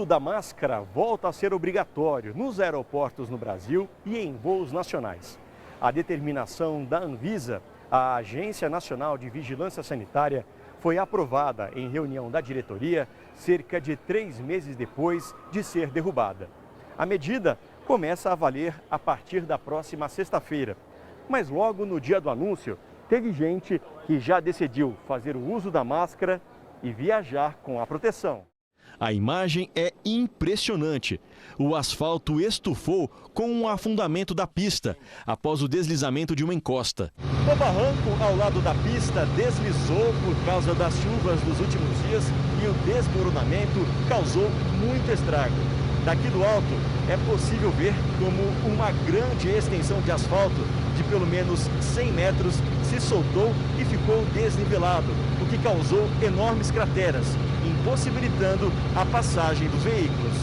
uso da máscara volta a ser obrigatório nos aeroportos no Brasil e em voos nacionais. A determinação da Anvisa, a Agência Nacional de Vigilância Sanitária, foi aprovada em reunião da diretoria cerca de 3 meses depois de ser derrubada. A medida começa a valer a partir da próxima sexta-feira. Mas logo no dia do anúncio, teve gente que já decidiu fazer o uso da máscara e viajar com a proteção. A imagem é impressionante. O asfalto estufou com um afundamento da pista após o deslizamento de uma encosta. O barranco ao lado da pista deslizou por causa das chuvas dos últimos dias e o desmoronamento causou muito estrago. Daqui do alto é possível ver como uma grande extensão de asfalto de pelo menos 100 metros se soltou e ficou desnivelado, o que causou enormes crateras, impossibilitando a passagem dos veículos.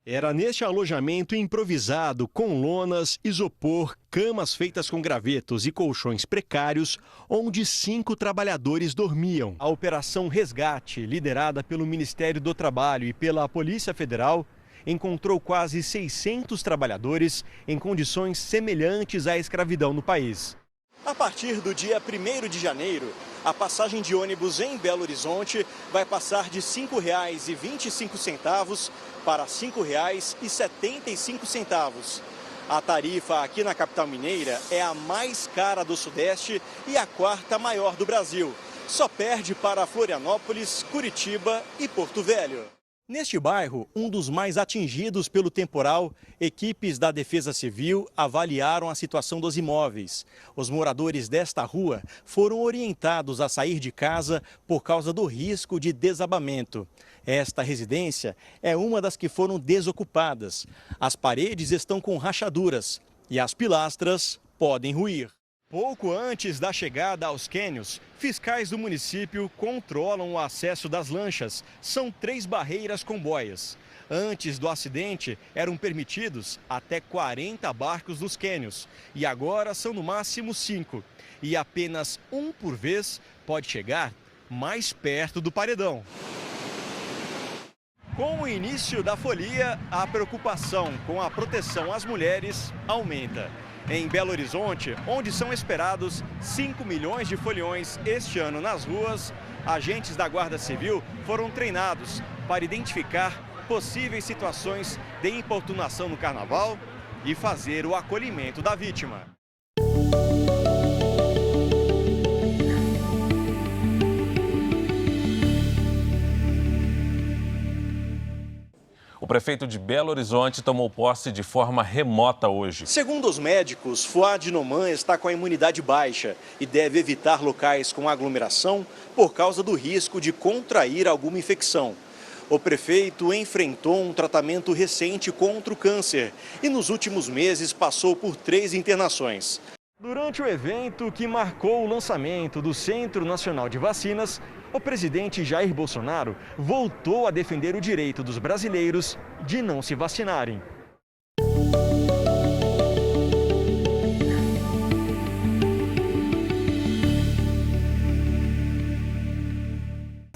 Era neste alojamento improvisado, com lonas, isopor, camas feitas com gravetos e colchões precários, onde 5 trabalhadores dormiam. A Operação Resgate, liderada pelo Ministério do Trabalho e pela Polícia Federal, encontrou quase 600 trabalhadores em condições semelhantes à escravidão no país. A partir do dia 1º de janeiro, a passagem de ônibus em Belo Horizonte vai passar de R$ 5,25 para R$ 5,75. A tarifa aqui na capital mineira é a mais cara do Sudeste e a 4ª maior do Brasil. Só perde para Florianópolis, Curitiba e Porto Velho. Neste bairro, um dos mais atingidos pelo temporal, equipes da Defesa Civil avaliaram a situação dos imóveis. Os moradores desta rua foram orientados a sair de casa por causa do risco de desabamento. Esta residência é uma das que foram desocupadas. As paredes estão com rachaduras e as pilastras podem ruir. Pouco antes da chegada aos cânions, fiscais do município controlam o acesso das lanchas. São 3 barreiras com boias. Antes do acidente, eram permitidos até 40 barcos nos cânions. E agora são no máximo 5. E apenas um por vez pode chegar mais perto do paredão. Com o início da folia, a preocupação com a proteção às mulheres aumenta. Em Belo Horizonte, onde são esperados 5 milhões de foliões este ano nas ruas, agentes da Guarda Civil foram treinados para identificar possíveis situações de importunação no carnaval e fazer o acolhimento da vítima. O prefeito de Belo Horizonte tomou posse de forma remota hoje. Segundo os médicos, Fuad Noman está com a imunidade baixa e deve evitar locais com aglomeração por causa do risco de contrair alguma infecção. O prefeito enfrentou um tratamento recente contra o câncer e nos últimos meses passou por 3 internações. Durante o evento que marcou o lançamento do Centro Nacional de Vacinas, o presidente Jair Bolsonaro voltou a defender o direito dos brasileiros de não se vacinarem.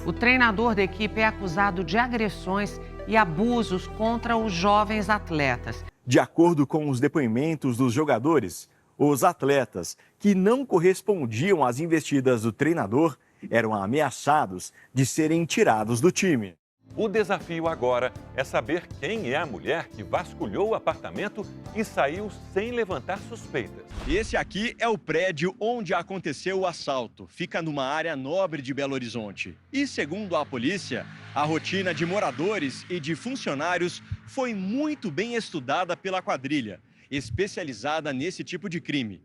O treinador da equipe é acusado de agressões e abusos contra os jovens atletas. De acordo com os depoimentos dos jogadores, os atletas que não correspondiam às investidas do treinador eram ameaçados de serem tirados do time. O desafio agora é saber quem é a mulher que vasculhou o apartamento e saiu sem levantar suspeitas. Esse aqui é o prédio onde aconteceu o assalto. Fica numa área nobre de Belo Horizonte. E, segundo a polícia, a rotina de moradores e de funcionários foi muito bem estudada pela quadrilha, especializada nesse tipo de crime.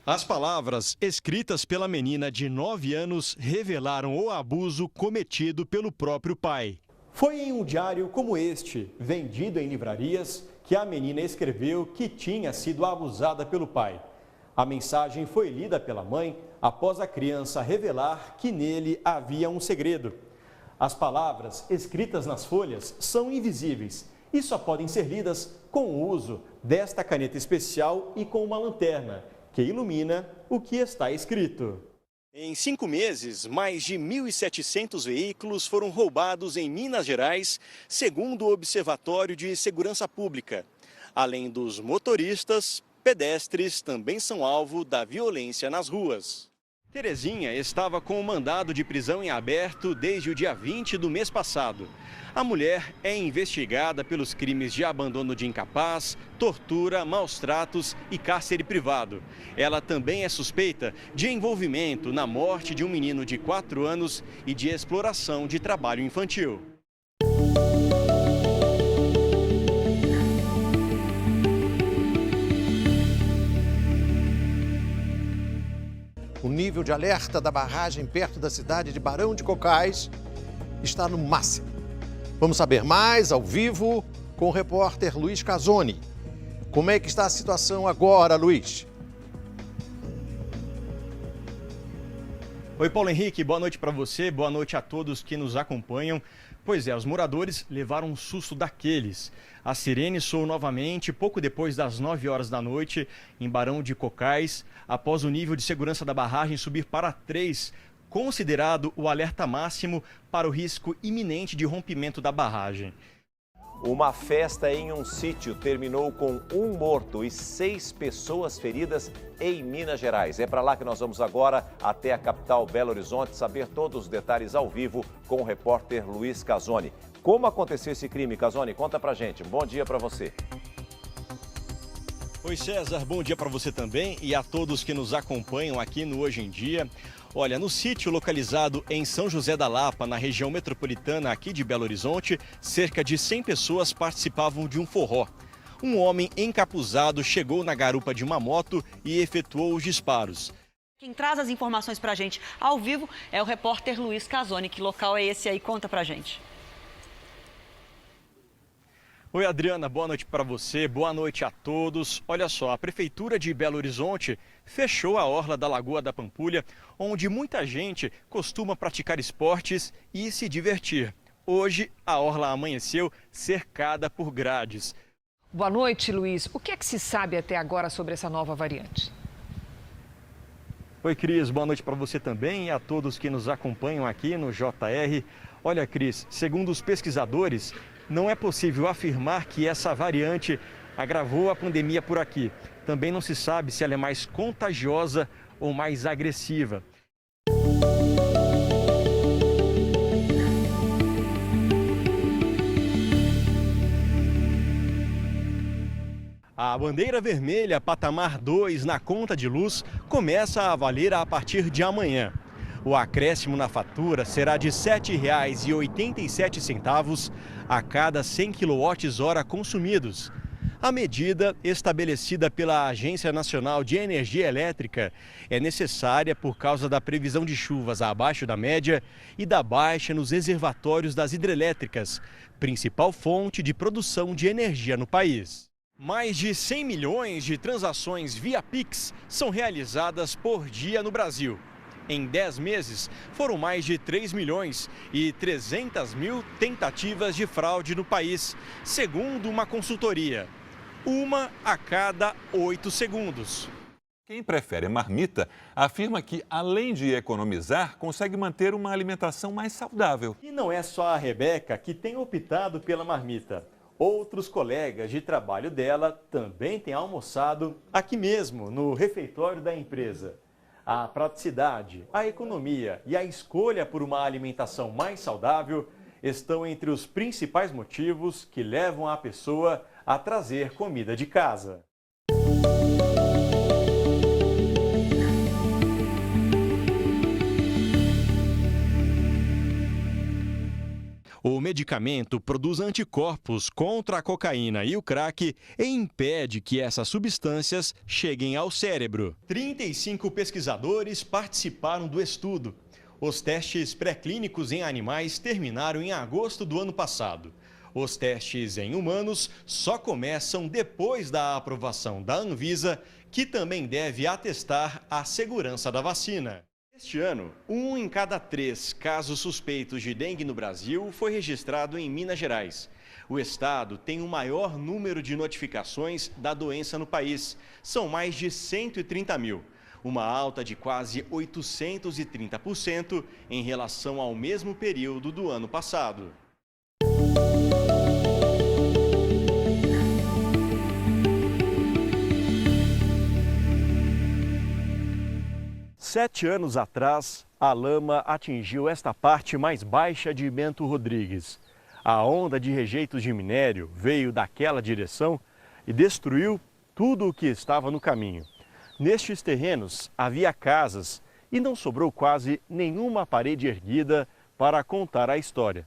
As palavras escritas pela menina de 9 anos revelaram o abuso cometido pelo próprio pai. Foi em um diário como este, vendido em livrarias, que a menina escreveu que tinha sido abusada pelo pai. A mensagem foi lida pela mãe após a criança revelar que nele havia um segredo. As palavras escritas nas folhas são invisíveis e só podem ser lidas com o uso desta caneta especial e com uma lanterna, que ilumina o que está escrito. Em 5 meses, mais de 1.700 veículos foram roubados em Minas Gerais, segundo o Observatório de Segurança Pública. Além dos motoristas, pedestres também são alvo da violência nas ruas. Terezinha estava com o mandado de prisão em aberto desde o dia 20 do mês passado. A mulher é investigada pelos crimes de abandono de incapaz, tortura, maus tratos e cárcere privado. Ela também é suspeita de envolvimento na morte de um menino de 4 anos e de exploração de trabalho infantil. O nível de alerta da barragem perto da cidade de Barão de Cocais está no máximo. Vamos saber mais ao vivo com o repórter Luiz Casoni. Como é que está a situação agora, Luiz? Oi, Paulo Henrique, boa noite para você, boa noite a todos que nos acompanham. Pois é, os moradores levaram um susto daqueles. A sirene soou novamente pouco depois das 9 horas da noite em Barão de Cocais, após o nível de segurança da barragem subir para 3, considerado o alerta máximo para o risco iminente de rompimento da barragem. Uma festa em um sítio terminou com 1 morto e 6 pessoas feridas em Minas Gerais. É para lá que nós vamos agora, até a capital Belo Horizonte, saber todos os detalhes ao vivo com o repórter Luiz Casoni. Como aconteceu esse crime, Casoni? Conta pra gente. Bom dia para você. Oi, César, bom dia para você também e a todos que nos acompanham aqui no Hoje em Dia. Olha, no sítio localizado em São José da Lapa, na região metropolitana aqui de Belo Horizonte, cerca de 100 pessoas participavam de um forró. Um homem encapuzado chegou na garupa de uma moto e efetuou os disparos. Quem traz as informações pra gente ao vivo é o repórter Luiz Casoni. Que local é esse aí? Conta pra gente. Oi, Adriana, boa noite para você, boa noite a todos. Olha só, a Prefeitura de Belo Horizonte fechou a orla da Lagoa da Pampulha, onde muita gente costuma praticar esportes e se divertir. Hoje, a orla amanheceu cercada por grades. Boa noite, Luiz. O que é que se sabe até agora sobre essa nova variante? Oi, Cris, boa noite para você também e a todos que nos acompanham aqui no JR. Olha, Cris, segundo os pesquisadores, não é possível afirmar que essa variante agravou a pandemia por aqui. Também não se sabe se ela é mais contagiosa ou mais agressiva. A bandeira vermelha patamar 2 na conta de luz começa a valer a partir de amanhã. O acréscimo na fatura será de R$ 7,87 a cada 100 kWh consumidos. A medida, estabelecida pela Agência Nacional de Energia Elétrica, é necessária por causa da previsão de chuvas abaixo da média e da baixa nos reservatórios das hidrelétricas, principal fonte de produção de energia no país. Mais de 100 milhões de transações via Pix são realizadas por dia no Brasil. Em 10 meses, foram mais de 3 milhões e 300 mil tentativas de fraude no país, segundo uma consultoria. Uma a cada 8 segundos. Quem prefere marmita afirma que, além de economizar, consegue manter uma alimentação mais saudável. E não é só a Rebeca que tem optado pela marmita. Outros colegas de trabalho dela também têm almoçado aqui mesmo, no refeitório da empresa. A praticidade, a economia e a escolha por uma alimentação mais saudável estão entre os principais motivos que levam a pessoa a trazer comida de casa. O medicamento produz anticorpos contra a cocaína e o crack e impede que essas substâncias cheguem ao cérebro. 35 pesquisadores participaram do estudo. Os testes pré-clínicos em animais terminaram em agosto do ano passado. Os testes em humanos só começam depois da aprovação da Anvisa, que também deve atestar a segurança da vacina. Este ano, 1 em cada 3 casos suspeitos de dengue no Brasil foi registrado em Minas Gerais. O estado tem o maior número de notificações da doença no país. São mais de 130 mil. Uma alta de quase 830% em relação ao mesmo período do ano passado. Sete anos atrás, a lama atingiu esta parte mais baixa de Bento Rodrigues. A onda de rejeitos de minério veio daquela direção e destruiu tudo o que estava no caminho. Nestes terrenos havia casas e não sobrou quase nenhuma parede erguida para contar a história.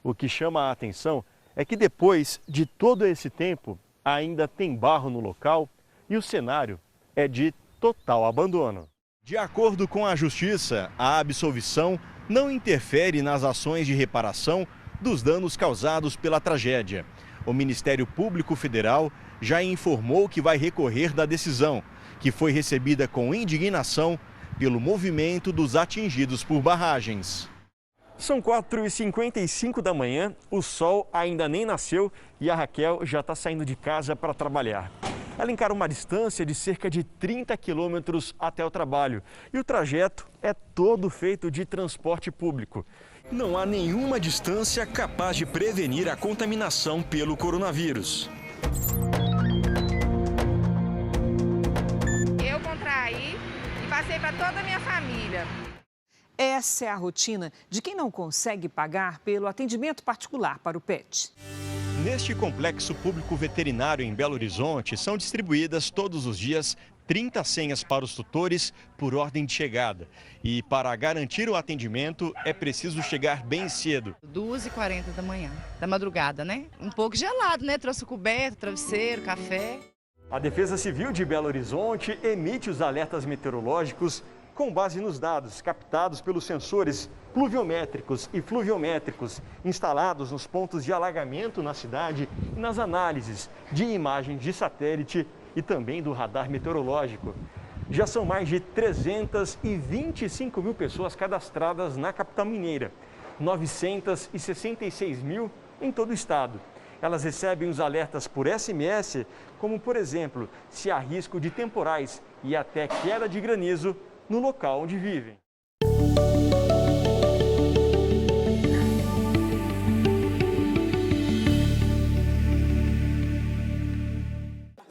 O que chama a atenção é que depois de todo esse tempo ainda tem barro no local e o cenário é de total abandono. De acordo com a Justiça, a absolvição não interfere nas ações de reparação dos danos causados pela tragédia. O Ministério Público Federal já informou que vai recorrer da decisão, que foi recebida com indignação pelo movimento dos atingidos por barragens. São 4h55 da manhã, o sol ainda nem nasceu e a Raquel já está saindo de casa para trabalhar. Ela encara uma distância de cerca de 30 quilômetros até o trabalho e o trajeto é todo feito de transporte público. Não há nenhuma distância capaz de prevenir a contaminação pelo coronavírus. Eu contraí e passei para toda a minha família. Essa é a rotina de quem não consegue pagar pelo atendimento particular para o pet. Neste complexo público veterinário em Belo Horizonte, são distribuídas todos os dias 30 senhas para os tutores por ordem de chegada. E para garantir o atendimento, é preciso chegar bem cedo. 2h40 da manhã, da madrugada, né? Um pouco gelado, né? Trouxe coberto, travesseiro, café. A Defesa Civil de Belo Horizonte emite os alertas meteorológicos com base nos dados captados pelos sensores pluviométricos e fluviométricos instalados nos pontos de alagamento na cidade e nas análises de imagens de satélite e também do radar meteorológico. Já são mais de 325 mil pessoas cadastradas na capital mineira, 966 mil em todo o estado. Elas recebem os alertas por SMS, como por exemplo, se há risco de temporais e até queda de granizo no local onde vivem.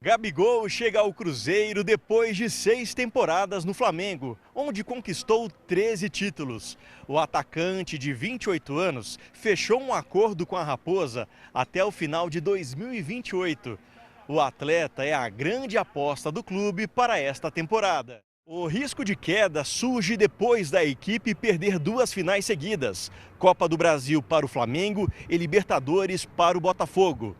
Gabigol chega ao Cruzeiro depois de 6 temporadas no Flamengo, onde conquistou 13 títulos. O atacante de 28 anos fechou um acordo com a Raposa até o final de 2028. O atleta é a grande aposta do clube para esta temporada. O risco de queda surge depois da equipe perder 2 finais seguidas, Copa do Brasil para o Flamengo e Libertadores para o Botafogo.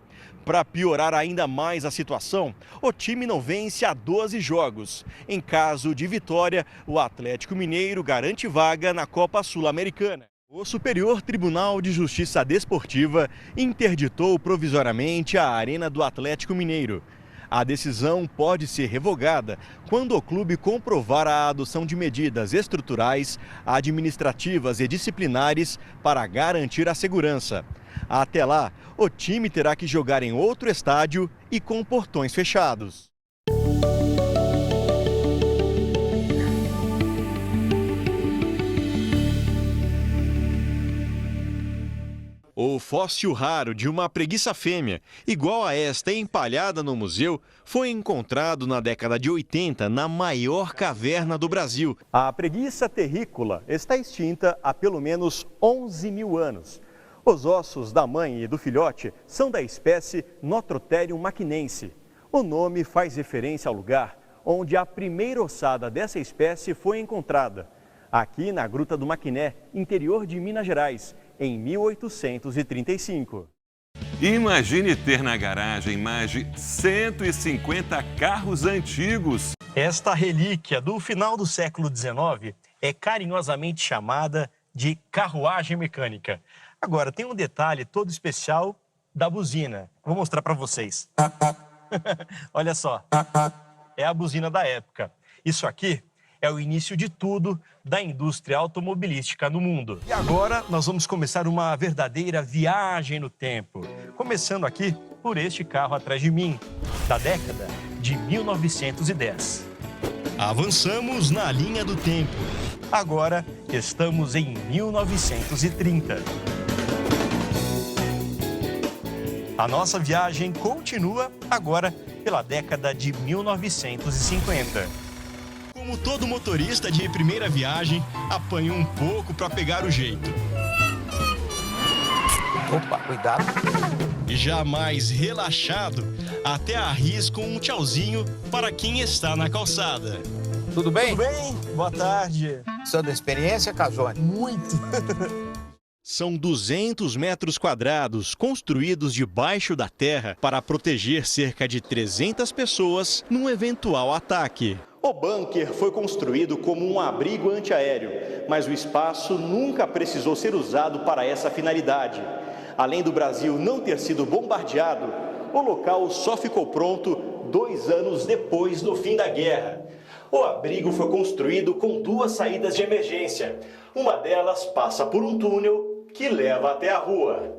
Para piorar ainda mais a situação, o time não vence há 12 jogos. Em caso de vitória, o Atlético Mineiro garante vaga na Copa Sul-Americana. O Superior Tribunal de Justiça Desportiva interditou provisoriamente a Arena do Atlético Mineiro. A decisão pode ser revogada quando o clube comprovar a adoção de medidas estruturais, administrativas e disciplinares para garantir a segurança. Até lá, o time terá que jogar em outro estádio e com portões fechados. O fóssil raro de uma preguiça fêmea, igual a esta empalhada no museu, foi encontrado na década de 80 na maior caverna do Brasil. A preguiça terrícola está extinta há pelo menos 11 mil anos. Os ossos da mãe e do filhote são da espécie Notrotherium maquinense. O nome faz referência ao lugar onde a primeira ossada dessa espécie foi encontrada, aqui na Gruta do Maquiné, interior de Minas Gerais, em 1835. Imagine ter na garagem mais de 150 carros antigos. Esta relíquia do final do século XIX é carinhosamente chamada de carruagem mecânica. Agora, tem um detalhe todo especial da buzina. Vou mostrar para vocês. Olha só, é a buzina da época. Isso aqui é o início de tudo da indústria automobilística no mundo. E agora nós vamos começar uma verdadeira viagem no tempo. Começando aqui por este carro atrás de mim, da década de 1910. Avançamos na linha do tempo. Agora estamos em 1930. A nossa viagem continua agora pela década de 1950. Como todo motorista de primeira viagem, apanha um pouco para pegar o jeito. Opa, cuidado. E jamais relaxado, até arrisca um tchauzinho para quem está na calçada. Tudo bem? Tudo bem? Boa tarde. Sua da experiência, Casoni? Muito. São 200 metros quadrados construídos debaixo da terra para proteger cerca de 300 pessoas num eventual ataque. O bunker foi construído como um abrigo antiaéreo, mas o espaço nunca precisou ser usado para essa finalidade. Além do Brasil não ter sido bombardeado, o local só ficou pronto 2 anos depois do fim da guerra. O abrigo foi construído com 2 saídas de emergência. Uma delas passa por um túnel que leva até a rua.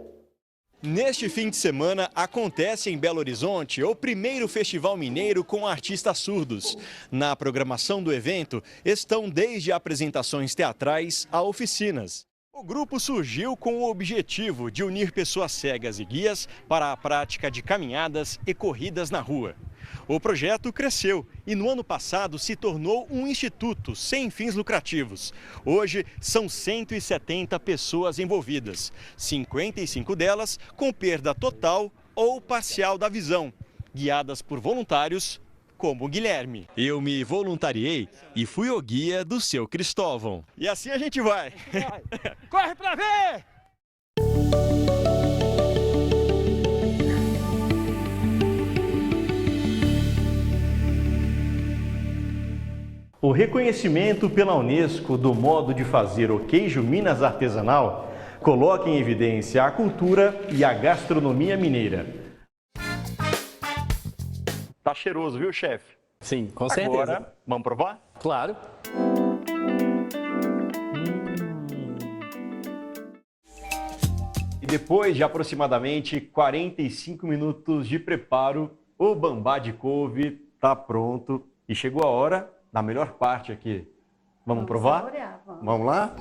Neste fim de semana, acontece em Belo Horizonte o primeiro Festival Mineiro com artistas surdos. Na programação do evento estão desde apresentações teatrais a oficinas. O grupo surgiu com o objetivo de unir pessoas cegas e guias para a prática de caminhadas e corridas na rua. O projeto cresceu e no ano passado se tornou um instituto sem fins lucrativos. Hoje são 170 pessoas envolvidas, 55 delas com perda total ou parcial da visão, guiadas por voluntários como o Guilherme. Eu me voluntariei e fui o guia do seu Cristóvão. E assim a gente vai. Corre pra ver! O reconhecimento pela Unesco do modo de fazer o queijo Minas artesanal coloca em evidência a cultura e a gastronomia mineira. Tá cheiroso, viu, chefe? Sim, com certeza. Agora, vamos provar? Claro. E depois de aproximadamente 45 minutos de preparo, o bambá de couve tá pronto e chegou a hora da melhor parte aqui. Vamos provar? Saborear, vamos. Vamos lá?